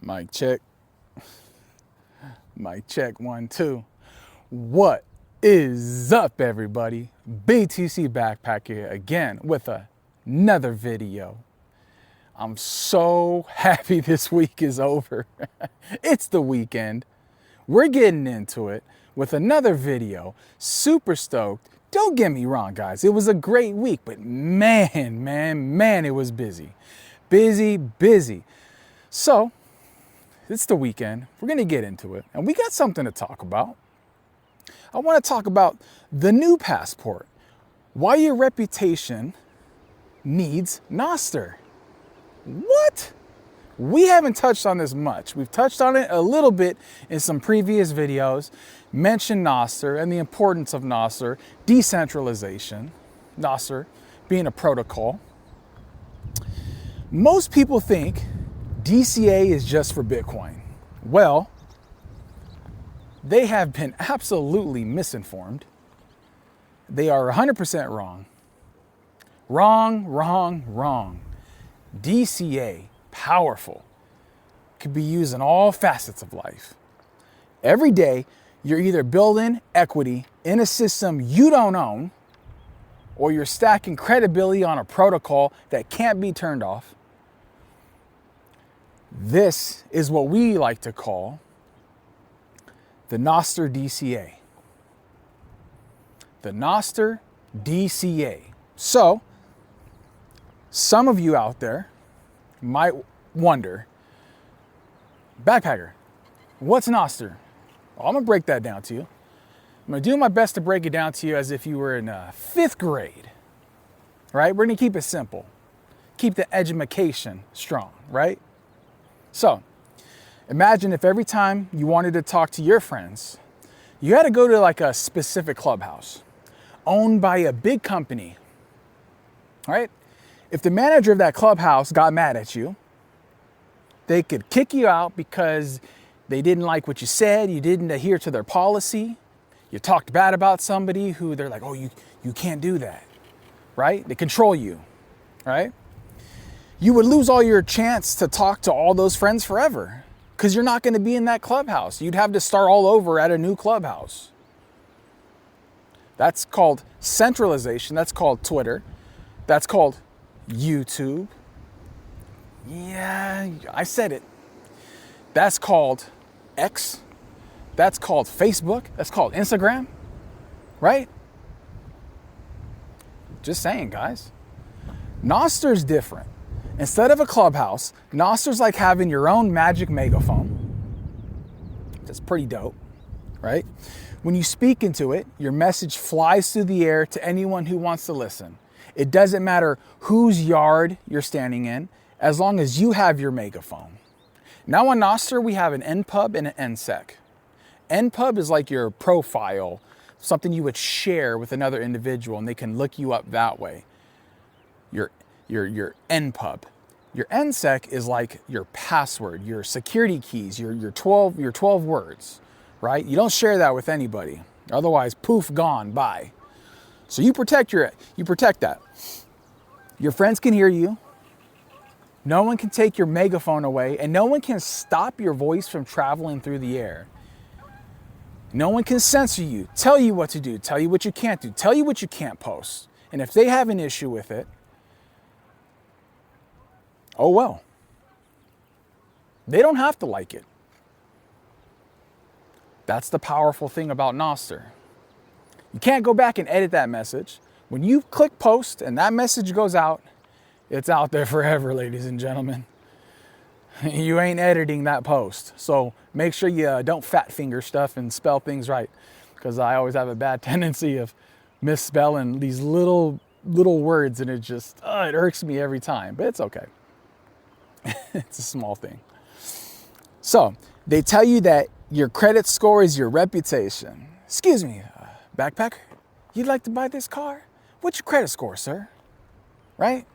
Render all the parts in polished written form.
Mic check. Mic check, 1, 2. What is up, everybody? BTC Backpacker again with another video. I'm so happy this week is over. It's the weekend. We're getting into it with another video. Super stoked. Don't get me wrong, guys. It was a great week, but man, it was busy. Busy. So, it's the weekend. We're going to get into it. And we got something to talk about. I want to talk about the new passport. Why your reputation needs Nostr. What? We haven't touched on this much. We've touched on it a little bit in some previous videos, mentioned Nostr and the importance of Nostr, decentralization, Nostr being a protocol. Most people think DCA is just for Bitcoin. Well, they have been absolutely misinformed. They are 100% wrong. Wrong. DCA, powerful, could be used in all facets of life. Every day, you're either building equity in a system you don't own, or you're stacking credibility on a protocol that can't be turned off. This is what we like to call the Nostr DCA. The Nostr DCA. So, some of you out there might wonder, Backpacker, what's Nostr? Well, I'm gonna break that down to you. I'm gonna do my best to break it down to you as if you were in 5th grade, right? We're gonna keep it simple. Keep the education strong, right? So, imagine if every time you wanted to talk to your friends, you had to go to like a specific clubhouse owned by a big company, right? If the manager of that clubhouse got mad at you, they could kick you out because they didn't like what you said, you didn't adhere to their policy, you talked bad about somebody who they're like, oh, you can't do that, right? They control you, right? You would lose all your chance to talk to all those friends forever because you're not going to be in that clubhouse. You'd have to start all over at a new clubhouse. That's called centralization. That's called Twitter. That's called YouTube. Yeah, I said it. That's called X. That's called Facebook. That's called Instagram. Right? Just saying, guys. Nostr's different. Instead of a clubhouse, Nostr's like having your own magic megaphone. That's pretty dope, right? When you speak into it, your message flies through the air to anyone who wants to listen. It doesn't matter whose yard you're standing in, as long as you have your megaphone. Now on Nostr, we have an NPub and an NSEC. NPub is like your profile, something you would share with another individual, and they can look you up that way. Your NPub. Your NSEC is like your password, your security keys, your 12 words, right? You don't share that with anybody. Otherwise, poof, gone, bye. So you protect that. Your friends can hear you. No one can take your megaphone away, and no one can stop your voice from traveling through the air. No one can censor you, tell you what to do, tell you what you can't do, tell you what you can't post. And if they have an issue with it, oh well. They don't have to like it. That's the powerful thing about Nostr. You can't go back and edit that message. When you click post and that message goes out, it's out there forever, ladies and gentlemen. You ain't editing that post. So make sure you don't fat finger stuff and spell things right, because I always have a bad tendency of misspelling these little words, and it irks me every time, but it's okay. It's a small thing. So they tell you that your credit score is your reputation. Excuse me, Backpacker, you'd like to buy this car? What's your credit score, sir? Right?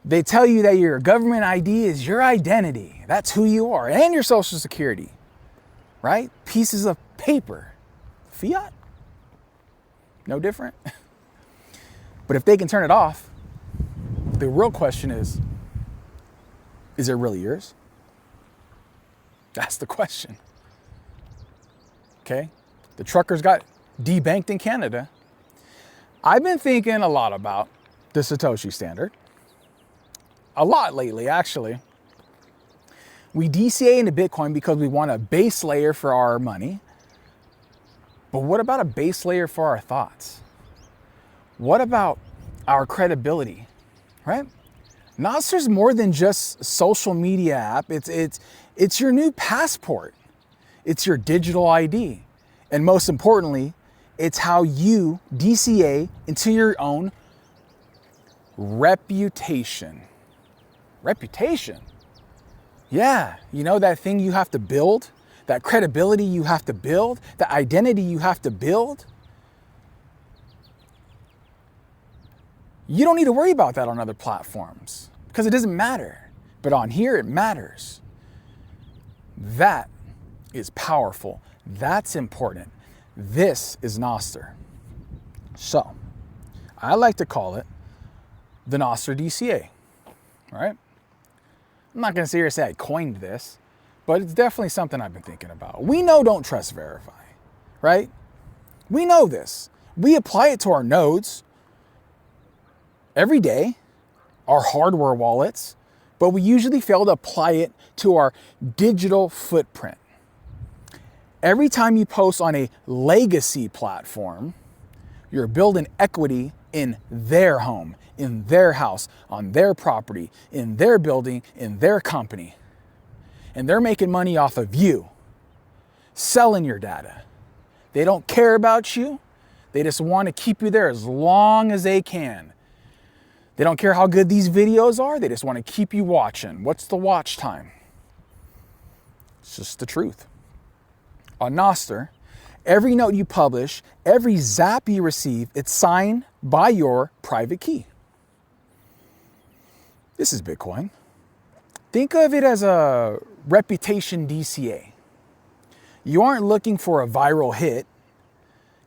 They tell you that your government ID is your identity. That's who you are, and your social security, right? Pieces of paper. Fiat? No different. But if they can turn it off, the real question is it really yours? That's the question. Okay? The truckers got debanked in Canada. I've been thinking a lot about the Satoshi standard. A lot lately, actually. We DCA into Bitcoin because we want a base layer for our money. But what about a base layer for our thoughts? What about our credibility, right? Nostr's more than just a social media app. It's your new passport. It's your digital ID. And most importantly, it's how you DCA into your own reputation. Reputation? Yeah, you know that thing you have to build, that credibility you have to build, that identity you have to build. You don't need to worry about that on other platforms because it doesn't matter. But on here, it matters. That is powerful. That's important. This is Nostr. So, I like to call it the Nostr DCA, right? I'm not going to sit here and say I coined this, but it's definitely something I've been thinking about. We know don't trust verify, right? We know this. We apply it to our nodes every day, our hardware wallets, but we usually fail to apply it to our digital footprint. Every time you post on a legacy platform, you're building equity in their home, in their house, on their property, in their building, in their company. And they're making money off of you, selling your data. They don't care about you. They just want to keep you there as long as they can. They don't care how good these videos are. They just want to keep you watching. What's the watch time? It's just the truth. On Nostr, every note you publish, every zap you receive, it's signed by your private key. This is Bitcoin. Think of it as a reputation DCA. You aren't looking for a viral hit.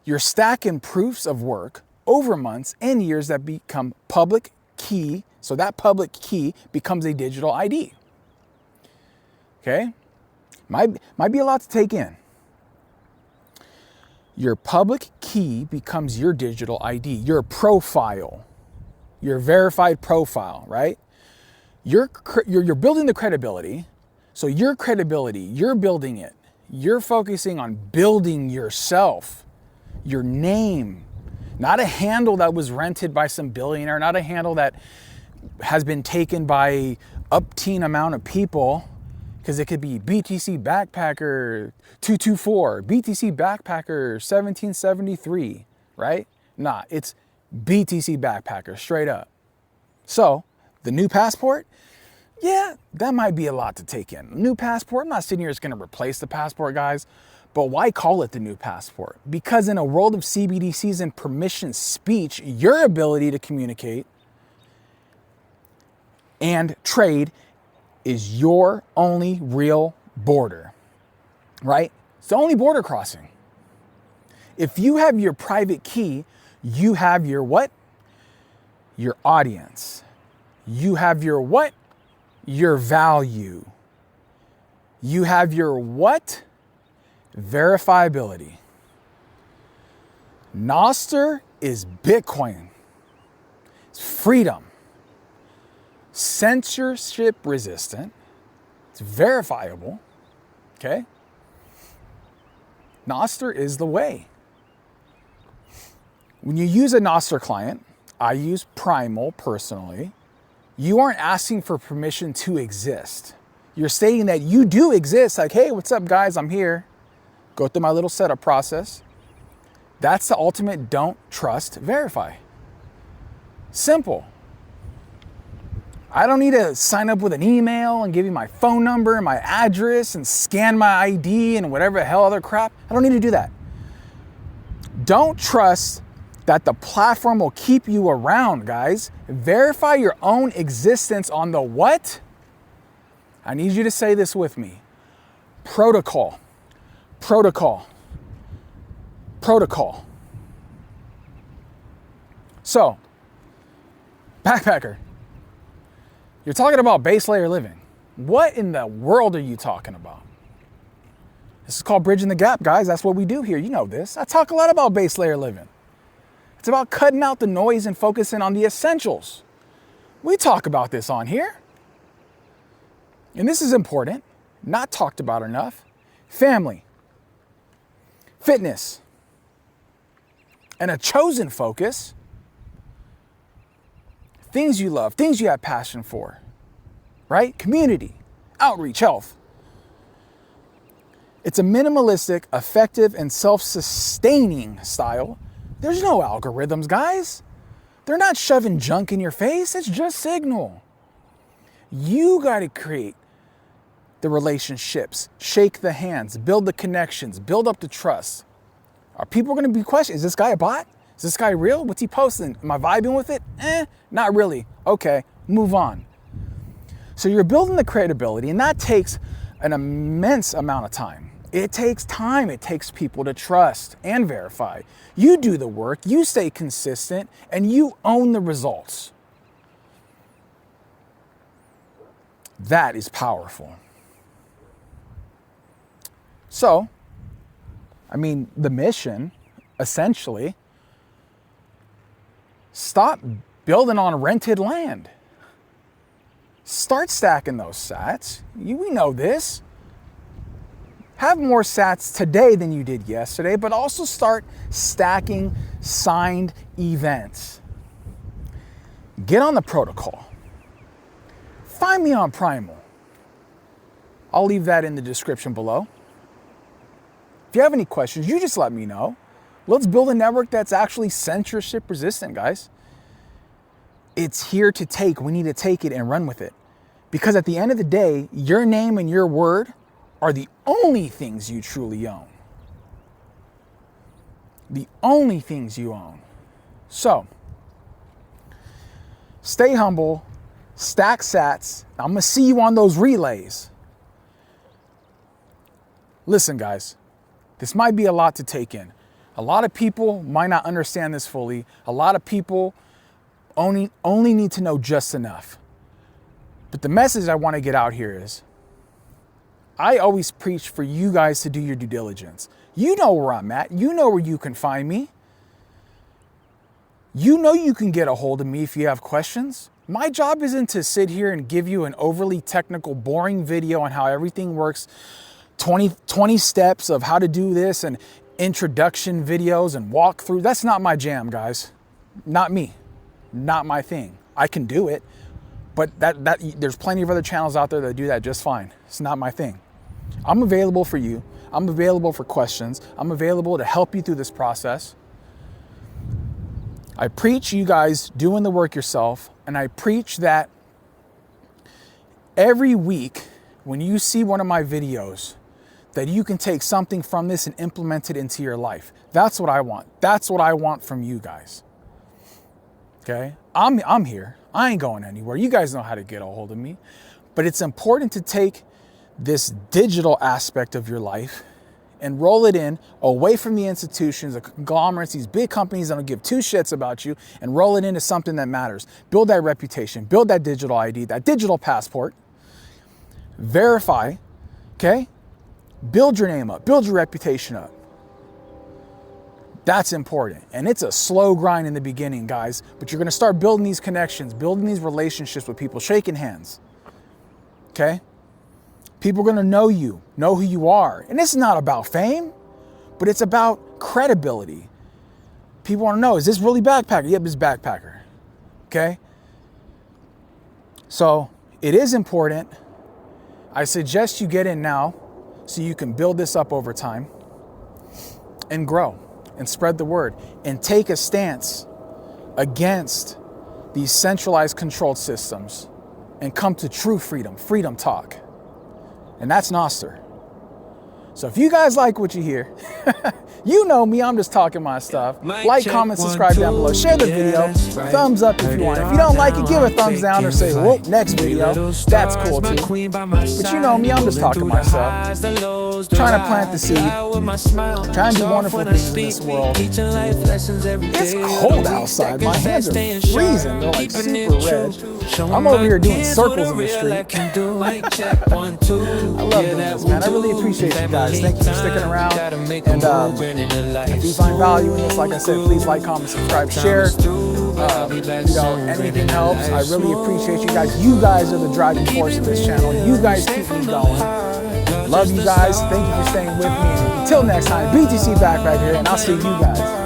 You're stacking proofs of work over months and years that become public key. So that public key becomes a digital ID. Okay? Might be a lot to take in. Your public key becomes your digital ID, your profile, your verified profile, right? You're building the credibility. So your credibility, you're building it. You're focusing on building yourself, your name, not a handle that was rented by some billionaire, not a handle that has been taken by an upteen amount of people, because it could be BTC Backpacker 224, BTC Backpacker 1773, right? Nah, it's BTC Backpacker, straight up. So, the new passport, yeah, that might be a lot to take in. New passport, I'm not sitting here just gonna replace the passport, guys, but why call it the new passport? Because in a world of CBDCs and permission speech, your ability to communicate and trade is your only real border, right? It's the only border crossing. If you have your private key, you have your what? Your audience. You have your what? Your value. You have your what? Verifiability. Nostr is Bitcoin. It's freedom. Censorship resistant. It's verifiable. Okay? Nostr is the way. When you use a Nostr client, I use Primal personally, you aren't asking for permission to exist. You're stating that you do exist, like, hey, what's up, guys? I'm here. Go through my little setup process. That's the ultimate don't trust, verify. Simple. I don't need to sign up with an email and give you my phone number and my address and scan my ID and whatever the hell other crap. I don't need to do that. Don't trust that the platform will keep you around, guys. Verify your own existence on the what? I need you to say this with me. Protocol. Protocol. Protocol. So, backpacker, you're talking about base layer living. What in the world are you talking about? This is called bridging the gap, guys. That's what we do here. You know this. I talk a lot about base layer living. It's about cutting out the noise and focusing on the essentials. We talk about this on here. And this is important, not talked about enough. Family, fitness, and a chosen focus. Things you love, things you have passion for, right? Community, outreach, health. It's a minimalistic, effective, and self-sustaining style. There's no algorithms, guys. They're not shoving junk in your face. It's just signal. You got to create the relationships, shake the hands, build the connections, build up the trust. Are people going to be questioning, is this guy a bot? Is this guy real? What's he posting? Am I vibing with it? Not really. Okay, move on. So you're building the credibility, and that takes an immense amount of time. It takes time. It takes people to trust and verify. You do the work, you stay consistent, and you own the results. That is powerful. So, I mean, the mission, essentially, stop building on rented land. Start stacking those sats. We know this. Have more sats today than you did yesterday, but also start stacking signed events. Get on the protocol. Find me on Primal. I'll leave that in the description below. If you have any questions, you just let me know. Let's build a network that's actually censorship resistant, guys. It's here to take. We need to take it and run with it. Because at the end of the day, your name and your word are the only things you truly own. The only things you own. So, stay humble, stack sats. I'm going to see you on those relays. Listen, guys, this might be a lot to take in. A lot of people might not understand this fully. A lot of people only need to know just enough. But the message I want to get out here is, I always preach for you guys to do your due diligence. You know where I'm at. You know where you can find me. You know you can get a hold of me if you have questions. My job isn't to sit here and give you an overly technical, boring video on how everything works. 20 steps of how to do this and introduction videos and walkthrough. That's not my jam, guys. Not me. Not my thing. I can do it, but there's plenty of other channels out there that do that just fine. It's not my thing. I'm available for you. I'm available for questions. I'm available to help you through this process. I preach you guys doing the work yourself, and I preach that every week when you see one of my videos, that you can take something from this and implement it into your life. That's what I want. That's what I want from you guys. Okay? I'm here. I ain't going anywhere. You guys know how to get a hold of me. But it's important to take this digital aspect of your life and roll it in away from the institutions, the conglomerates, these big companies that don't give two shits about you, and roll it into something that matters. Build that reputation, build that digital ID, that digital passport. Verify, okay? Build your name up, build your reputation up. That's important. And it's a slow grind in the beginning, guys, but you're gonna start building these connections, building these relationships with people, shaking hands, okay? People are gonna know you, know who you are. And this is not about fame, but it's about credibility. People wanna know, is this really Backpacker? Yep, it's Backpacker, okay? So it is important. I suggest you get in now so you can build this up over time and grow and spread the word and take a stance against these centralized controlled systems and come to true freedom, freedom talk. And that's Nostr. So if you guys like what you hear, you know me, I'm just talking my stuff. Like, comment, subscribe down below. Share the video. Thumbs up if you want. If you don't like it, give a thumbs down or say, whoop, next video. That's cool too. But you know me, I'm just talking my stuff. Trying to plant the seed. Trying to do wonderful things in this world. It's cold outside. My hands are freezing. They're like super red. I'm over here doing circles in the street. I love doing this, man. I really appreciate you guys. guys. Thank you for sticking around. And if you find value in this, like I said, please like, comment, subscribe, share. Anything helps. I really appreciate you guys. You guys are the driving force of this channel. You guys keep me going. Love you guys. Thank you for staying with me. And until next time, BTC back right here, and I'll see you guys